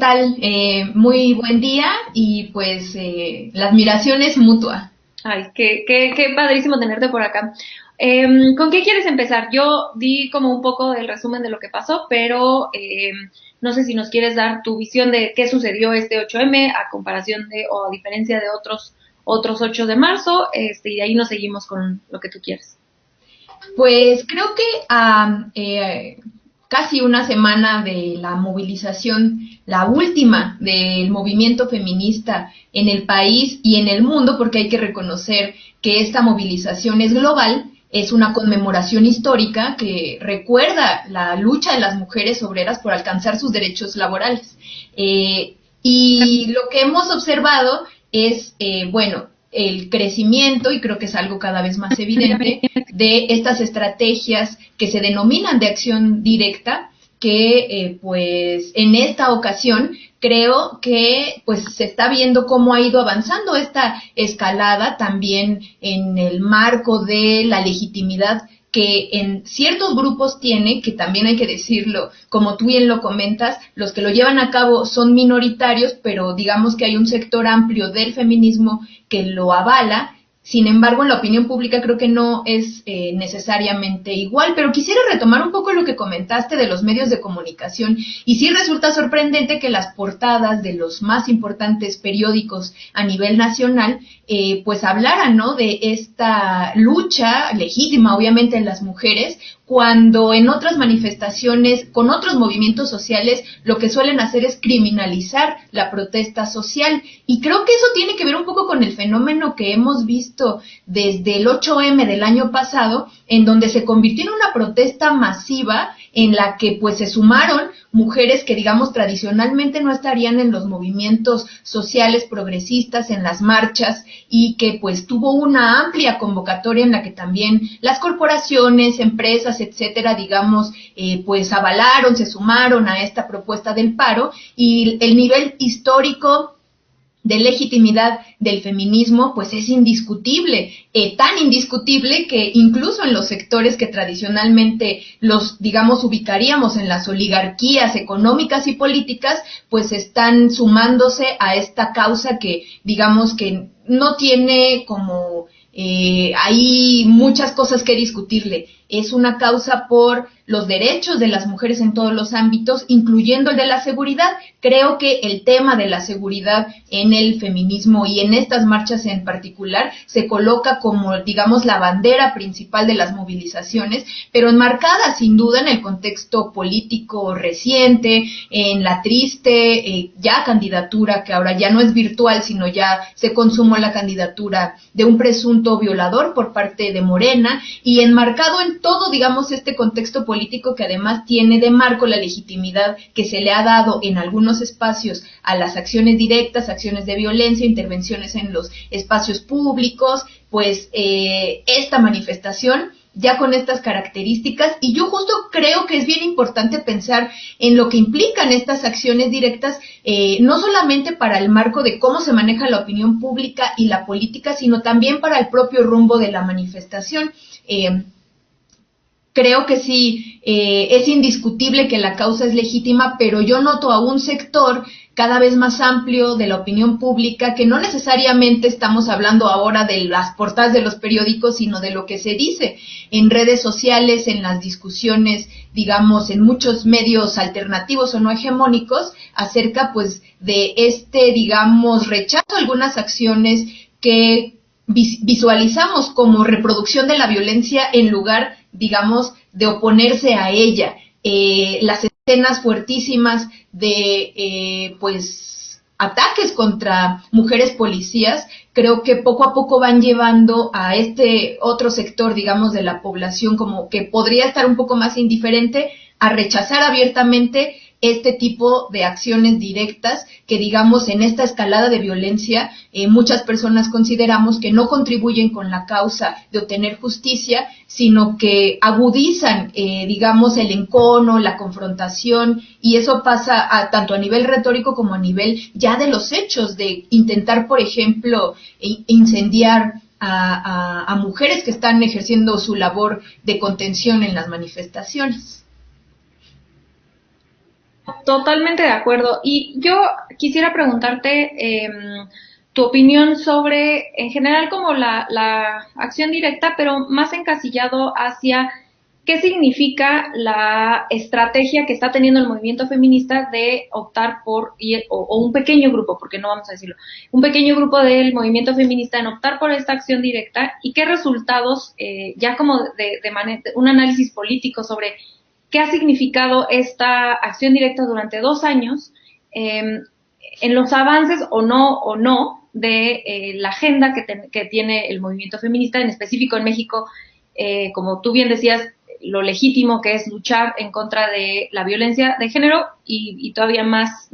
tal? Muy buen día y pues la admiración es mutua. Ay, qué padrísimo tenerte por acá. ¿Con qué quieres empezar? Yo di como un poco del resumen de lo que pasó, pero no sé si nos quieres dar tu visión de qué sucedió este 8M a comparación de o a diferencia de otros 8 de marzo, y de ahí nos seguimos con lo que tú quieres. Pues creo que a casi una semana de la movilización, la última del movimiento feminista en el país y en el mundo, porque hay que reconocer que esta movilización es global, es una conmemoración histórica que recuerda la lucha de las mujeres obreras por alcanzar sus derechos laborales. Y lo que hemos observado es, bueno, el crecimiento, y creo que es algo cada vez más evidente, de estas estrategias que se denominan de acción directa, que pues en esta ocasión creo que pues se está viendo cómo ha ido avanzando esta escalada también en el marco de la legitimidad que en ciertos grupos tiene, que también hay que decirlo, como tú bien lo comentas, los que lo llevan a cabo son minoritarios, pero digamos que hay un sector amplio del feminismo que lo avala. Sin embargo, en la opinión pública creo que no es necesariamente igual, pero quisiera retomar un poco lo que comentaste de los medios de comunicación y sí resulta sorprendente que las portadas de los más importantes periódicos a nivel nacional pues hablaran, ¿no?, de esta lucha legítima, obviamente, en las mujeres, cuando en otras manifestaciones, con otros movimientos sociales, lo que suelen hacer es criminalizar la protesta social. Y creo que eso tiene que ver un poco con el fenómeno que hemos visto desde el 8M del año pasado, en donde se convirtió en una protesta masiva en la que pues se sumaron mujeres que digamos tradicionalmente no estarían en los movimientos sociales progresistas, en las marchas, y que pues tuvo una amplia convocatoria en la que también las corporaciones, empresas, etcétera, digamos, pues avalaron, se sumaron a esta propuesta del paro, y el nivel histórico de legitimidad del feminismo pues es indiscutible, tan indiscutible que incluso en los sectores que tradicionalmente los digamos ubicaríamos en las oligarquías económicas y políticas pues están sumándose a esta causa que digamos que no tiene como hay muchas cosas que discutirle. Es una causa por los derechos de las mujeres en todos los ámbitos, incluyendo el de la seguridad. Creo que el tema de la seguridad en el feminismo y en estas marchas en particular se coloca como, digamos, la bandera principal de las movilizaciones, pero enmarcada sin duda en el contexto político reciente, en la triste ya candidatura que ahora ya no es virtual, sino ya se consumó la candidatura de un presunto violador por parte de Morena, y enmarcado en todo, digamos, este contexto político que además tiene de marco la legitimidad que se le ha dado en algunos espacios a las acciones directas, acciones de violencia, intervenciones en los espacios públicos, pues esta manifestación ya con estas características, y yo justo creo que es bien importante pensar en lo que implican estas acciones directas, no solamente para el marco de cómo se maneja la opinión pública y la política, sino también para el propio rumbo de la manifestación. Creo que sí, es indiscutible que la causa es legítima, pero yo noto a un sector cada vez más amplio de la opinión pública que no necesariamente estamos hablando ahora de las portadas de los periódicos, sino de lo que se dice en redes sociales, en las discusiones, digamos, en muchos medios alternativos o no hegemónicos, acerca pues de este, digamos, rechazo a algunas acciones que visualizamos como reproducción de la violencia en lugar, digamos, de oponerse a ella. Las escenas fuertísimas de, pues, ataques contra mujeres policías, creo que poco a poco van llevando a este otro sector, digamos, de la población como que podría estar un poco más indiferente a rechazar abiertamente este tipo de acciones directas que, digamos, en esta escalada de violencia, muchas personas consideramos que no contribuyen con la causa de obtener justicia, sino que agudizan, digamos, el encono, la confrontación, y eso pasa tanto a nivel retórico como a nivel ya de los hechos, de intentar, por ejemplo, incendiar a mujeres que están ejerciendo su labor de contención en las manifestaciones. Totalmente de acuerdo. Y yo quisiera preguntarte tu opinión sobre, en general, como la acción directa, pero más encasillado hacia qué significa la estrategia que está teniendo el movimiento feminista de optar por, o un pequeño grupo, porque no vamos a decirlo, un pequeño grupo del movimiento feminista en optar por esta acción directa y qué resultados, ya como un análisis político sobre qué ha significado esta acción directa durante 2 años en los avances o no de la agenda que tiene el movimiento feminista, en específico en México, como tú bien decías, lo legítimo que es luchar en contra de la violencia de género y todavía más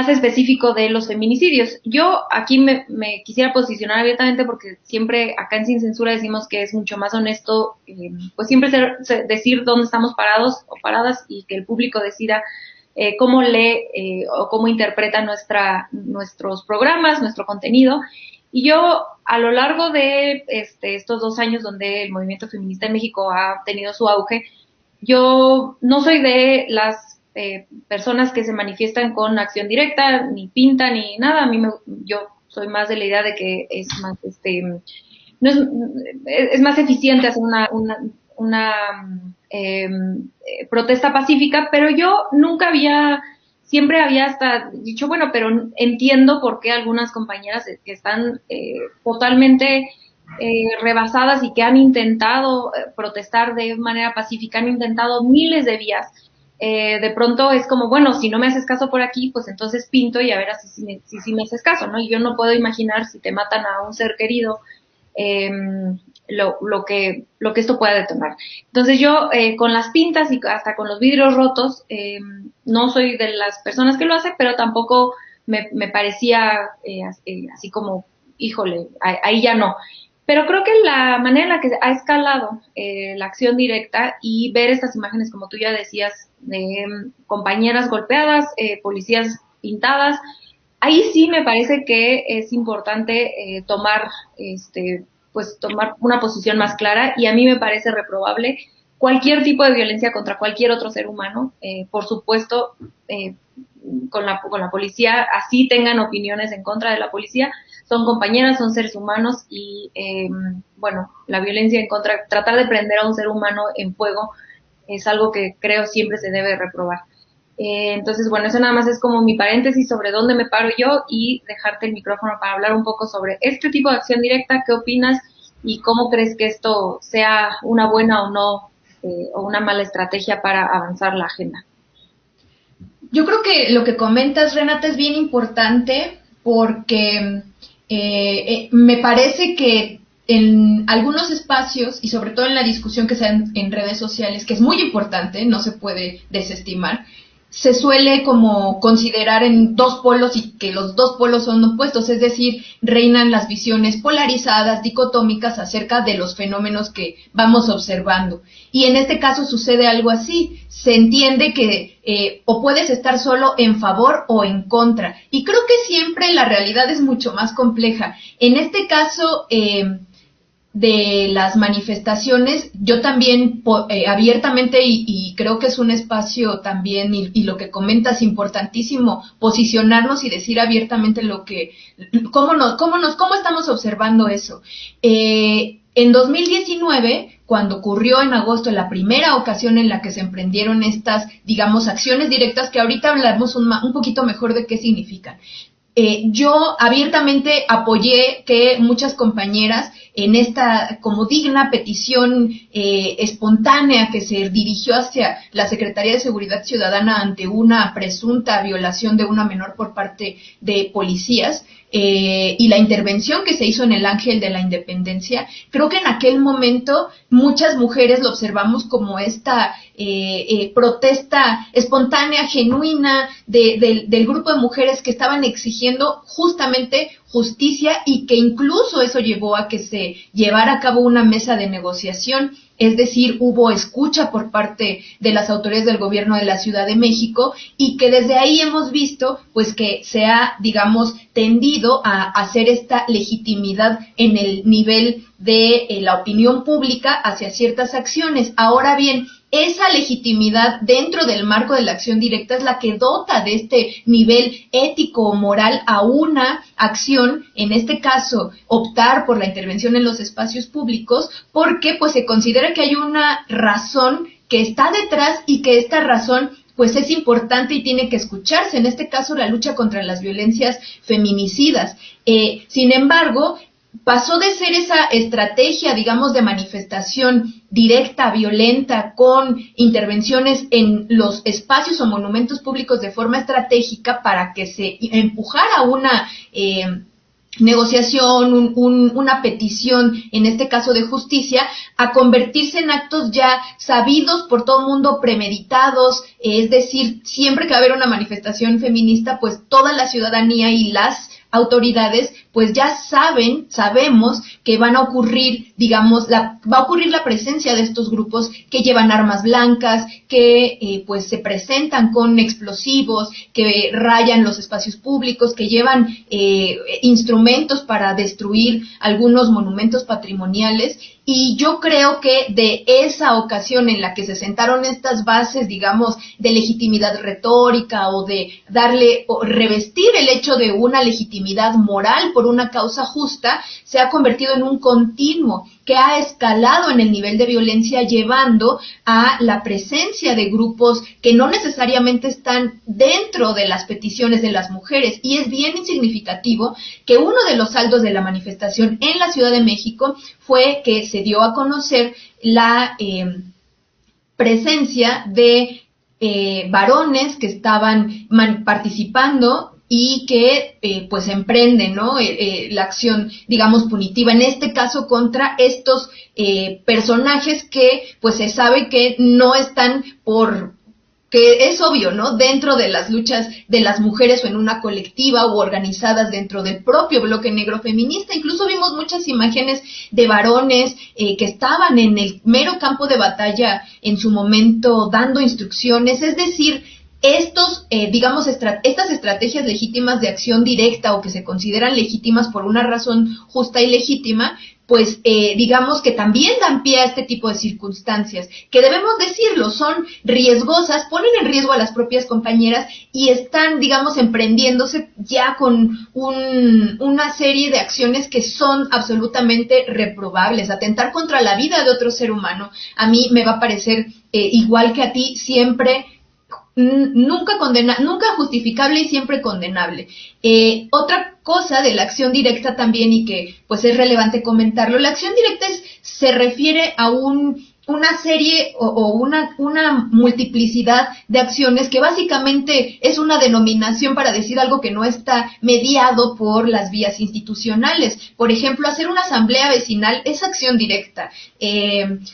específico de los feminicidios. Yo aquí me quisiera posicionar abiertamente porque siempre acá en Sin Censura decimos que es mucho más honesto, pues siempre decir dónde estamos parados o paradas y que el público decida cómo lee o cómo interpreta nuestros programas, nuestro contenido. Y yo, a lo largo de estos 2 años donde el movimiento feminista en México ha tenido su auge, yo no soy de las personas que se manifiestan con acción directa, ni pinta, ni nada. Yo soy más de la idea de que es más, no es más eficiente hacer una protesta pacífica, pero yo siempre había hasta dicho, bueno, pero entiendo por qué algunas compañeras que están totalmente rebasadas y que han intentado protestar de manera pacífica, han intentado miles de vías. De pronto es como, bueno, si no me haces caso por aquí, pues entonces pinto y a ver si me haces caso, ¿no? Y yo no puedo imaginar si te matan a un ser querido, lo que esto pueda detonar. Entonces yo con las pintas y hasta con los vidrios rotos, no soy de las personas que lo hacen, pero tampoco me parecía así como, híjole, ahí ya no. Pero creo que la manera en la que ha escalado la acción directa y ver estas imágenes, como tú ya decías, de compañeras golpeadas, policías pintadas, ahí sí me parece que es importante tomar una posición más clara, y a mí me parece reprobable cualquier tipo de violencia contra cualquier otro ser humano, por supuesto, con la policía, así tengan opiniones en contra de la policía, son compañeras, son seres humanos y, bueno, la violencia tratar de prender a un ser humano en fuego es algo que creo siempre se debe reprobar. Entonces, bueno, eso nada más es como mi paréntesis sobre dónde me paro yo y dejarte el micrófono para hablar un poco sobre este tipo de acción directa, qué opinas y cómo crees que esto sea una buena o no, o una mala estrategia para avanzar la agenda. Yo creo que lo que comentas, Renata, es bien importante porque me parece que en algunos espacios y sobre todo en la discusión que se da en redes sociales, que es muy importante, no se puede desestimar, se suele como considerar en dos polos y que los dos polos son opuestos, es decir, reinan las visiones polarizadas, dicotómicas acerca de los fenómenos que vamos observando. Y en este caso sucede algo así, se entiende que o puedes estar solo en favor o en contra. Y creo que siempre la realidad es mucho más compleja. En este caso de las manifestaciones, yo también abiertamente y creo que es un espacio también y lo que comentas importantísimo, posicionarnos y decir abiertamente cómo estamos observando eso. En 2019, cuando ocurrió en agosto la primera ocasión en la que se emprendieron estas, digamos, acciones directas, que ahorita hablamos un poquito mejor de qué significan. Yo abiertamente apoyé que muchas compañeras en esta como digna petición espontánea que se dirigió hacia la Secretaría de Seguridad Ciudadana ante una presunta violación de una menor por parte de policías, y la intervención que se hizo en el Ángel de la Independencia, creo que en aquel momento muchas mujeres lo observamos como esta protesta espontánea, genuina, del grupo de mujeres que estaban exigiendo justamente justicia y que incluso eso llevó a que se llevara a cabo una mesa de negociación. Es decir, hubo escucha por parte de las autoridades del gobierno de la Ciudad de México y que desde ahí hemos visto pues que se ha, digamos, tendido a hacer esta legitimidad en el nivel de la opinión pública hacia ciertas acciones. Ahora bien, esa legitimidad dentro del marco de la acción directa es la que dota de este nivel ético o moral a una acción, en este caso, optar por la intervención en los espacios públicos, porque pues se considera que hay una razón que está detrás y que esta razón pues es importante y tiene que escucharse, en este caso la lucha contra las violencias feminicidas. Sin embargo, pasó de ser esa estrategia, digamos, de manifestación directa, violenta, con intervenciones en los espacios o monumentos públicos de forma estratégica para que se empujara una negociación, una petición, en este caso de justicia, a convertirse en actos ya sabidos por todo el mundo, premeditados, es decir, siempre que va a haber una manifestación feminista, pues toda la ciudadanía y las autoridades pues ya sabemos que van a ocurrir, digamos, va a ocurrir la presencia de estos grupos que llevan armas blancas, que pues se presentan con explosivos, que rayan los espacios públicos, que llevan instrumentos para destruir algunos monumentos patrimoniales. Y yo creo que de esa ocasión en la que se sentaron estas bases, digamos, de legitimidad retórica o de darle o revestir el hecho de una legitimidad moral por una causa justa, se ha convertido en un continuo que ha escalado en el nivel de violencia, llevando a la presencia de grupos que no necesariamente están dentro de las peticiones de las mujeres. Y es bien significativo que uno de los saldos de la manifestación en la Ciudad de México fue que se dio a conocer la presencia de varones que estaban participando y que pues emprenden, ¿no? La acción, digamos, punitiva, en este caso contra estos personajes que pues se sabe que no están que es obvio, ¿no? Dentro de las luchas de las mujeres o en una colectiva o organizadas dentro del propio bloque negro feminista. Incluso vimos muchas imágenes de varones que estaban en el mero campo de batalla en su momento dando instrucciones, es decir, digamos, estas estrategias legítimas de acción directa o que se consideran legítimas por una razón justa y legítima, pues digamos que también dan pie a este tipo de circunstancias, que debemos decirlo, son riesgosas, ponen en riesgo a las propias compañeras y están, digamos, emprendiéndose ya con una serie de acciones que son absolutamente reprobables. Atentar contra la vida de otro ser humano, a mí me va a parecer igual que a ti, siempre nunca justificable y siempre condenable. Otra cosa de la acción directa también, y que pues es relevante comentarlo, la acción directa se refiere a una serie o una multiplicidad de acciones que básicamente es una denominación para decir algo que no está mediado por las vías institucionales. Por ejemplo, hacer una asamblea vecinal es acción directa.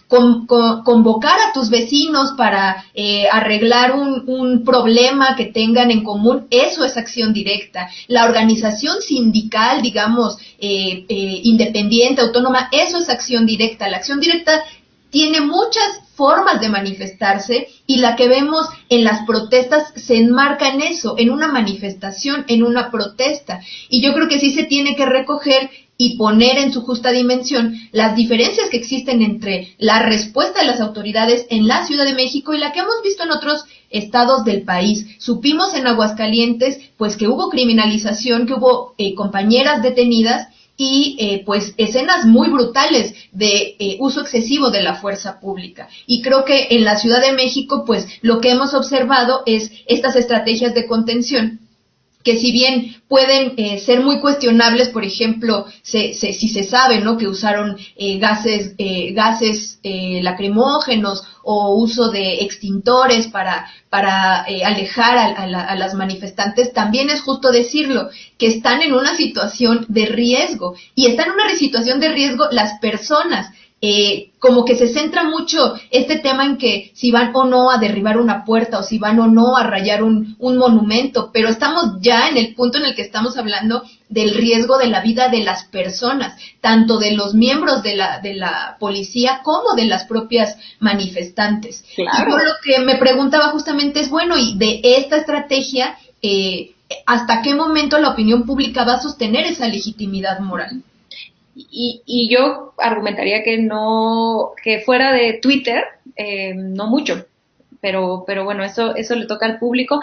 Convocar a tus vecinos para arreglar un problema que tengan en común, eso es acción directa. La organización sindical, digamos, independiente, autónoma, eso es acción directa. La acción directa tiene muchas formas de manifestarse y la que vemos en las protestas se enmarca en eso, en una manifestación, en una protesta. Y yo creo que sí se tiene que recoger y poner en su justa dimensión las diferencias que existen entre la respuesta de las autoridades en la Ciudad de México y la que hemos visto en otros estados del país. Supimos en Aguascalientes pues que hubo criminalización, que hubo compañeras detenidas, y pues escenas muy brutales de uso excesivo de la fuerza pública. Y creo que en la Ciudad de México pues lo que hemos observado es estas estrategias de contención, que si bien pueden ser muy cuestionables, por ejemplo, si se sabe, ¿no?, que usaron gases lacrimógenos o uso de extintores para alejar a las manifestantes, también es justo decirlo, que están en una situación de riesgo, y están en una situación de riesgo las personas. Como que se centra mucho este tema en que si van o no a derribar una puerta o si van o no a rayar un monumento, pero estamos ya en el punto en el que estamos hablando del riesgo de la vida de las personas, tanto de los miembros de la policía como de las propias manifestantes. Claro. Y yo lo que me preguntaba justamente es, bueno, y de esta estrategia, ¿hasta qué momento la opinión pública va a sostener esa legitimidad moral? Y yo argumentaría que no, que fuera de Twitter, no mucho, pero bueno, eso le toca al público.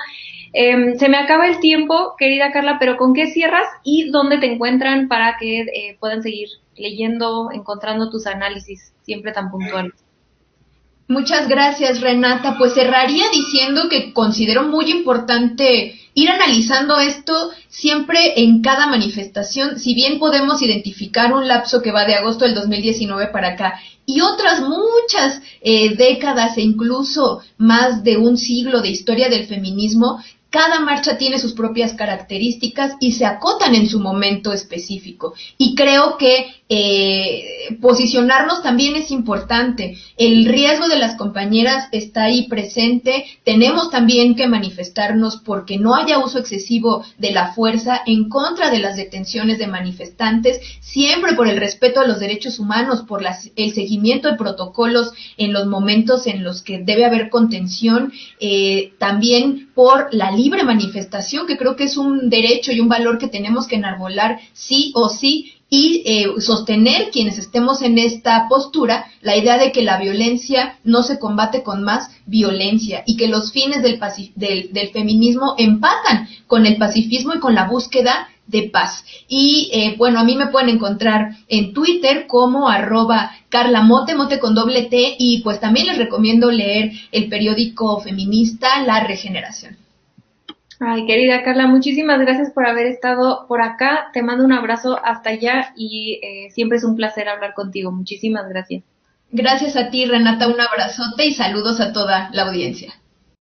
Se me acaba el tiempo, querida Carla, pero ¿con qué cierras y dónde te encuentran para que puedan seguir leyendo, encontrando tus análisis siempre tan puntuales? Muchas gracias, Renata. Pues cerraría diciendo que considero muy importante ir analizando esto siempre en cada manifestación, si bien podemos identificar un lapso que va de agosto del 2019 para acá y otras muchas décadas e incluso más de un siglo de historia del feminismo. Cada marcha tiene sus propias características y se acotan en su momento específico. Y creo que posicionarnos también es importante. El riesgo de las compañeras está ahí presente. Tenemos también que manifestarnos porque no haya uso excesivo de la fuerza en contra de las detenciones de manifestantes, siempre por el respeto a los derechos humanos, por el seguimiento de protocolos en los momentos en los que debe haber contención, también por la libre manifestación, que creo que es un derecho y un valor que tenemos que enarbolar sí o sí, y sostener quienes estemos en esta postura la idea de que la violencia no se combate con más violencia y que los fines del feminismo empatan con el pacifismo y con la búsqueda de paz. Y bueno, a mí me pueden encontrar en Twitter como @carlamote, mote con doble T, y pues también les recomiendo leer el periódico feminista La Regeneración. Ay, querida Carla, muchísimas gracias por haber estado por acá. Te mando un abrazo hasta allá y siempre es un placer hablar contigo. Muchísimas gracias. Gracias a ti, Renata, un abrazote y saludos a toda la audiencia.